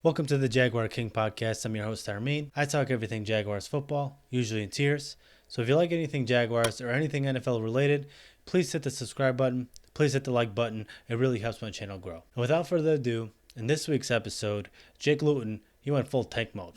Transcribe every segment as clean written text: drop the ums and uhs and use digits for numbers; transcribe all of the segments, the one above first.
Welcome to the Jaguar King podcast. I'm your host, Armin. I talk everything Jaguars football, usually in tiers. So if you like anything Jaguars or anything NFL related, please hit the subscribe button. Please hit the like button. It really helps my channel grow. And without further ado, in this week's episode, Jake Luton, he went full tank mode.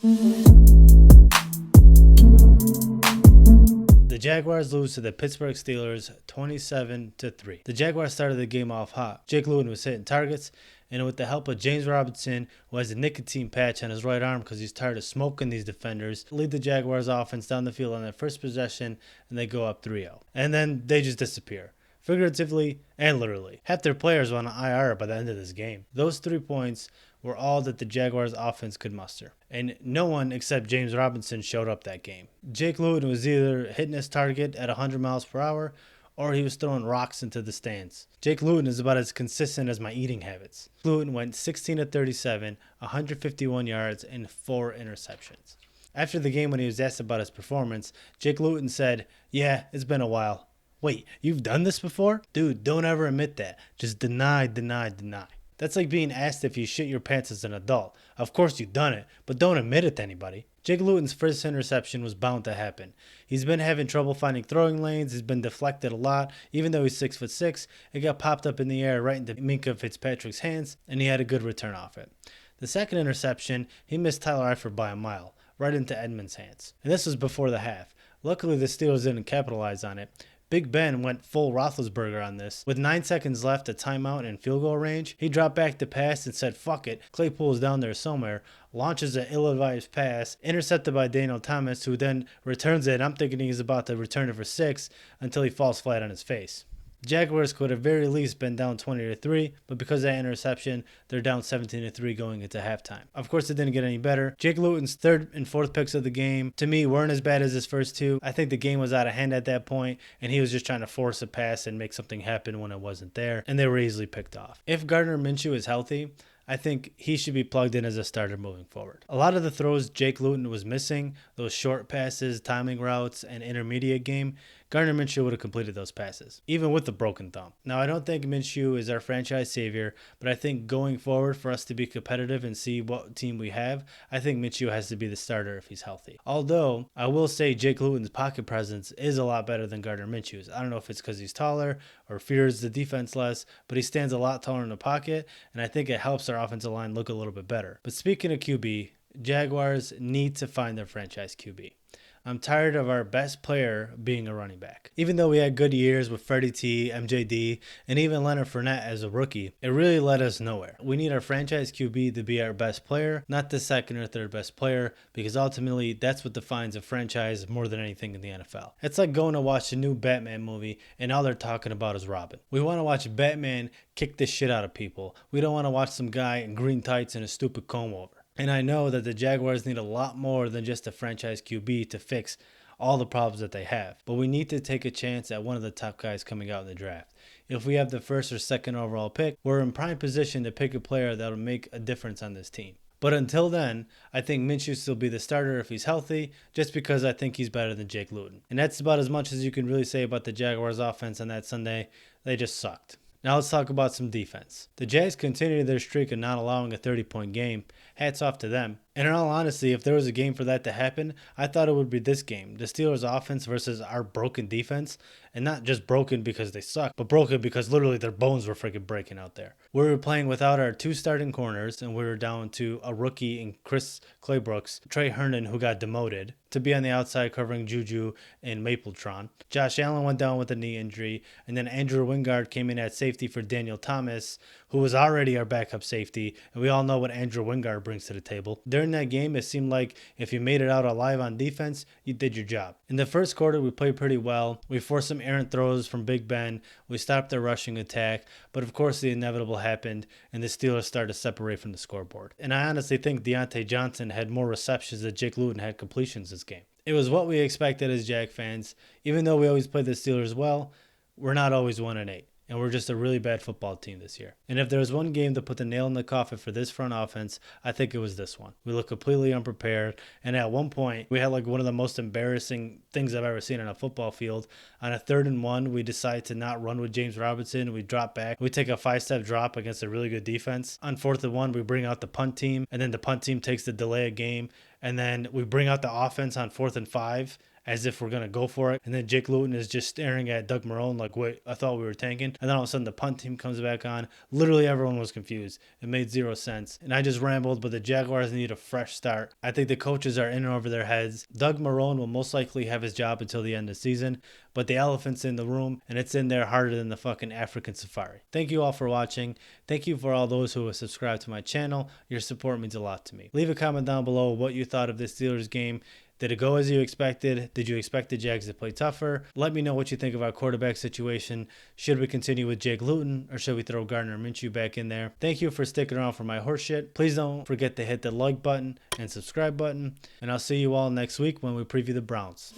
The Jaguars lose to the Pittsburgh Steelers 27-3. The Jaguars started the game off hot. Jake Luton was hitting targets, and with the help of James Robinson, who has a nicotine patch on his right arm because he's tired of smoking these defenders, lead the Jaguars offense down the field on their first possession, and they go up 3-0. And then they just disappear, figuratively and literally. Half their players were on IR by the end of this game. Those 3 points were all that the Jaguars offense could muster. And no one except James Robinson showed up that game. Jake Luton was either hitting his target at 100 miles per hour or he was throwing rocks into the stands. Jake Luton is about as consistent as my eating habits. Luton went 16-37, 151 yards, and 4 interceptions. After the game, when he was asked about his performance, Jake Luton said, "Yeah, it's been a while." Wait, you've done this before? Dude, don't ever admit that. Just deny. That's like being asked if you shit your pants as an adult. Of course you've done it, but don't admit it to anybody. Jake Luton's first interception was bound to happen. He's been having trouble finding throwing lanes. He's been deflected a lot. Even though he's 6'6", it got popped up in the air right into Minkah Fitzpatrick's hands, and he had a good return off it. The second interception, he missed Tyler Eifert by a mile, right into Edmonds' hands. And this was before the half. Luckily, the Steelers didn't capitalize on it. Big Ben went full Roethlisberger on this. With 9 seconds left, a timeout and field goal range, he dropped back to pass and said, "Fuck it." Claypool's down there somewhere, launches an ill-advised pass, intercepted by Daniel Thomas, who then returns it. I'm thinking he's about to return it for 6 until he falls flat on his face. Jaguars could have very least been down 20-3, but because of that interception, they're down 17-3 going into halftime. Of course, it didn't get any better. Jake Luton's third and fourth picks of the game, to me, weren't as bad as his first two. I think the game was out of hand at that point, and he was just trying to force a pass and make something happen when it wasn't there, and they were easily picked off. If Gardner Minshew is healthy, I think he should be plugged in as a starter moving forward. A lot of the throws Jake Luton was missing, those short passes, timing routes, and intermediate game, Gardner Minshew would have completed those passes, even with the broken thumb. Now, I don't think Minshew is our franchise savior, but I think going forward for us to be competitive and see what team we have, I think Minshew has to be the starter if he's healthy. Although, I will say Jake Luton's pocket presence is a lot better than Gardner Minshew's. I don't know if it's because he's taller or fears the defense less, but he stands a lot taller in the pocket, and I think it helps our offensive line look a little bit better. But speaking of QB, Jaguars need to find their franchise QB. I'm tired of our best player being a running back. Even though we had good years with Freddie T, MJD, and even Leonard Fournette as a rookie, it really led us nowhere. We need our franchise QB to be our best player, not the second or third best player, because ultimately that's what defines a franchise more than anything in the NFL. It's like going to watch a new Batman movie and all they're talking about is Robin. We want to watch Batman kick the shit out of people. We don't want to watch some guy in green tights and a stupid comb over. And I know that the Jaguars need a lot more than just a franchise QB to fix all the problems that they have. But we need to take a chance at one of the top guys coming out in the draft. If we have the first or second overall pick, we're in prime position to pick a player that will make a difference on this team. But until then, I think Minshew will still be the starter if he's healthy, just because I think he's better than Jake Luton. And that's about as much as you can really say about the Jaguars offense on that Sunday. They just sucked. Now let's talk about some defense. The Jags continued their streak of not allowing a 30-point game. Hats off to them. And in all honesty, if there was a game for that to happen, I thought it would be this game. The Steelers' offense versus our broken defense. And not just broken because they suck, but broken because literally their bones were freaking breaking out there. We were playing without our 2 starting corners, and we were down to a rookie in Chris Claybrooks, Trey Herndon, who got demoted, to be on the outside covering Juju and Mapletron. Josh Allen went down with a knee injury, and then Andrew Wingard came in at safety for Daniel Thomas, who was already our backup safety, and we all know what Andrew Wingard brings to the table. During that game, it seemed like if you made it out alive on defense, you did your job. In the first quarter, we played pretty well. We forced some errant throws from Big Ben. We stopped their rushing attack, but of course the inevitable happened, and the Steelers started to separate from the scoreboard. And I honestly think Deontay Johnson had more receptions than Jake Luton had completions this game. It was what we expected as Jag fans. Even though we always play the Steelers well, we're not always 1-8. and we're just a really bad football team this year. And if there was one game to put the nail in the coffin for this front offense, I think it was this one. We look completely unprepared, and at one point, we had like one of the most embarrassing things I've ever seen on a football field. On a 3rd and 1, we decide to not run with James Robinson. We drop back. We take a 5-step drop against a really good defense. On 4th and 1, we bring out the punt team, and then the punt team takes the delay of game, and then we bring out the offense on 4th and 5 as if we're going to go for it. And then Jake Luton is just staring at Doug Marrone like, wait, I thought we were tanking. And then all of a sudden the punt team comes back on. Literally everyone was confused. It made zero sense. And I just rambled, but the Jaguars need a fresh start. I think the coaches are in over their heads. Doug Marrone will most likely have his job until the end of the season, but the elephant's in the room, and it's in there harder than the fucking African safari. Thank you all for watching. Thank you for all those who have subscribed to my channel. Your support means a lot to me. Leave a comment down below what you thought of this Steelers game. Did it go as you expected? Did you expect the Jags to play tougher? Let me know what you think of our quarterback situation. Should we continue with Jake Luton, or should we throw Gardner Minshew back in there? Thank you for sticking around for my horse shit. Please don't forget to hit the like button and subscribe button. And I'll see you all next week when we preview the Browns.